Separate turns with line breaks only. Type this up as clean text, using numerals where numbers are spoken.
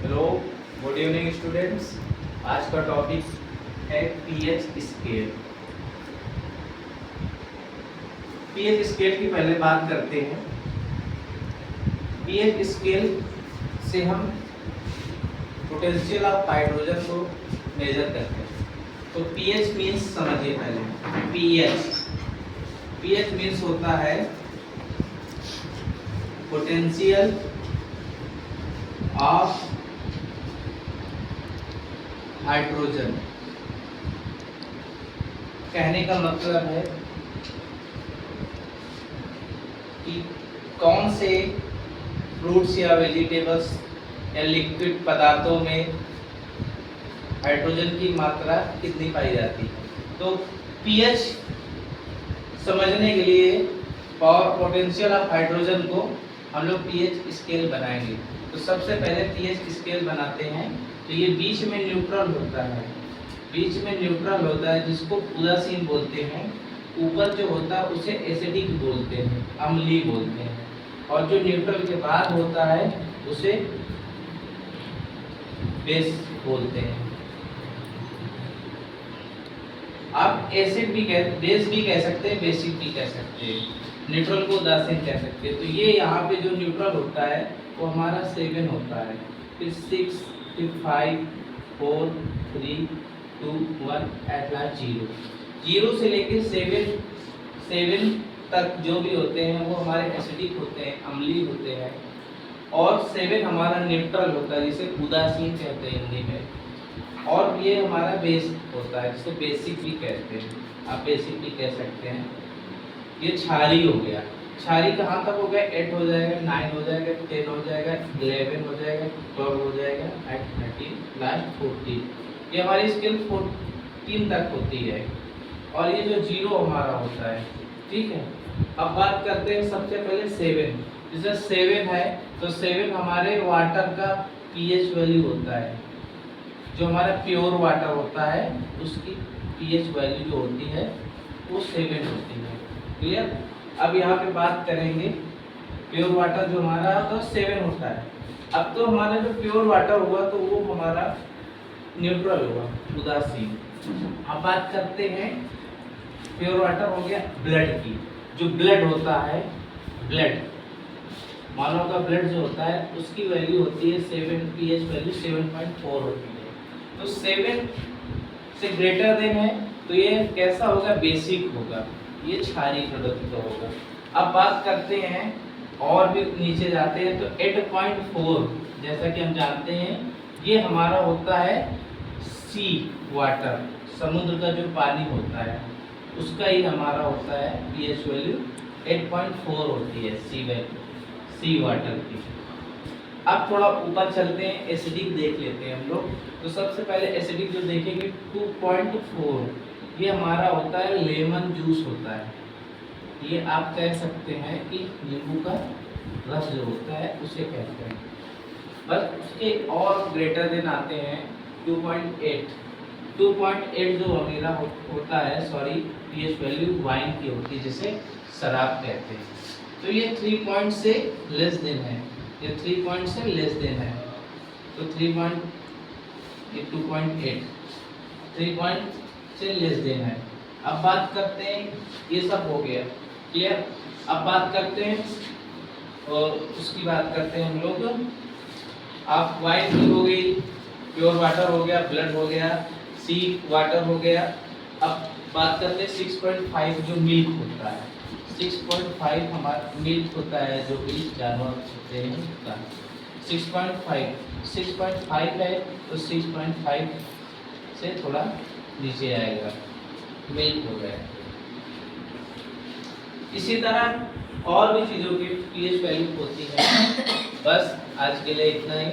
Hello, good evening students. आज का topic है पीएच स्केल। पीएच स्केल की पहले बात करते हैं। पीएच स्केल से हम पोटेंशियल ऑफ हाइड्रोजन को मेजर करते हैं। तो पीएच मीन्स समझिए पहले। पीएच मीन्स होता है पोटेंशियल ऑफ हाइड्रोजन। कहने का मतलब है कि कौन से फ्रूट्स या वेजिटेबल्स या लिक्विड पदार्थों में हाइड्रोजन की मात्रा कितनी पाई जाती है। तो पीएच समझने के लिए पावर पोटेंशियल ऑफ हाइड्रोजन को हम लोग पीएच स्केल बनाएंगे। तो सबसे पहले पीएच स्केल बनाते हैं। तो ये बीच में न्यूट्रल होता है, बीच में न्यूट्रल होता है जिसको उदासीन बोलते हैं। ऊपर जो होता है उसे एसिडिक बोलते हैं, अम्लीय बोलते हैं। और जो न्यूट्रल के बाद होता है उसे बेस बोलते हैं। आप एसिड भी बेस भी कह सकते हैं, बेसिक भी कह सकते हैं, न्यूट्रल को उदासीन कह सकते हैं। तो ये यहाँ पे जो न्यूट्रल होता है वो हमारा 7 होता है, फिर 6, फिर 5, 4, 3, 2, 1 एट लास्ट 0। 0 से लेकर 7 तक जो भी होते हैं वो हमारे एसिडिक होते हैं, अम्लीय होते हैं। और 7 हमारा न्यूट्रल होता है जिसे उदासीन कहते हैं हिंदी में। और ये हमारा बेस होता है जिसे बेसिक भी कहते हैं, आप बेसिक भी कह सकते हैं। ये क्षारीय हो गया। क्षारीय कहाँ तक हो गया? 8 हो जाएगा, 9 हो जाएगा, 10 हो जाएगा, 11 हो जाएगा, 12 हो जाएगा, 13, लास्ट 14। ये हमारी स्केल 14 तक होती है। और ये जो 0 हमारा होता है, ठीक है। अब बात करते हैं सबसे पहले 7। जैसे 7 है तो 7 हमारे वाटर का पीएच वैल्यू होता है। जो हमारा प्योर वाटर होता है उसकी पीएच वैल्यू जो होती है वो 7 होती है। क्लियर? अब यहाँ पे बात करेंगे प्योर वाटर जो हमारा तो 7 होता है। अब तो हमारा जो प्योर वाटर हुआ तो वो हमारा न्यूट्रल हुआ, उदासीन। अब बात करते हैं प्योर वाटर हो गया ब्लड की। जो ब्लड होता है, ब्लड मानव का ब्लड जो होता है उसकी वैल्यू होती है 7, पीएच वैल्यू 7.4 होती है। तो 7 से ग्रेटर देन है तो ये कैसा होगा? बेसिक होगा, ये क्षारीय प्रकृति का होगा। अब बात करते हैं और भी नीचे जाते हैं तो 8.4, जैसा कि हम जानते हैं ये हमारा होता है सी वाटर, समुद्र का जो पानी होता है उसका ही हमारा होता है पीएच वैल्यू 8.4 होती है सी वाटर की। अब थोड़ा ऊपर चलते हैं, एसिडिक देख लेते हैं हम लोग। तो सबसे पहले एसिडिक जो देखेंगे 2.4, ये हमारा होता है लेमन जूस होता है। ये आप कह सकते हैं कि नींबू का रस जो होता है उसे कहते हैं। बस उसके और ग्रेटर देन आते हैं 2.8। 2.8 जो वगैरह होता है, सॉरी, पीएच वैल्यू वाइन की होती है जिसे शराब कहते हैं। तो ये 3 पॉइंट से लेस देन है, ये 3 पॉइंट से लेस देन है। तो 3 पॉइंट, ये 2.8 3 पॉइंट से लेस देन है। अब बात करते हैं, ये सब हो गया क्लियर। अब बात करते हैं और उसकी बात करते हैं हम लोग। आप वाइन की हो गई, प्योर वाटर हो गया, ब्लड हो गया, सी वाटर हो गया। अब बात करते हैं 6.5 जो मिल्क होता है। 6.5 हमारा मिल्क होता है जो भी जानवर होते हैं उसका 6.5 है तो 6.5 से थोड़ा नीचे आएगा, मिल्क हो गया। इसी तरह और भी चीज़ों की पीएच वैल्यू होती है। बस आज के लिए इतना ही।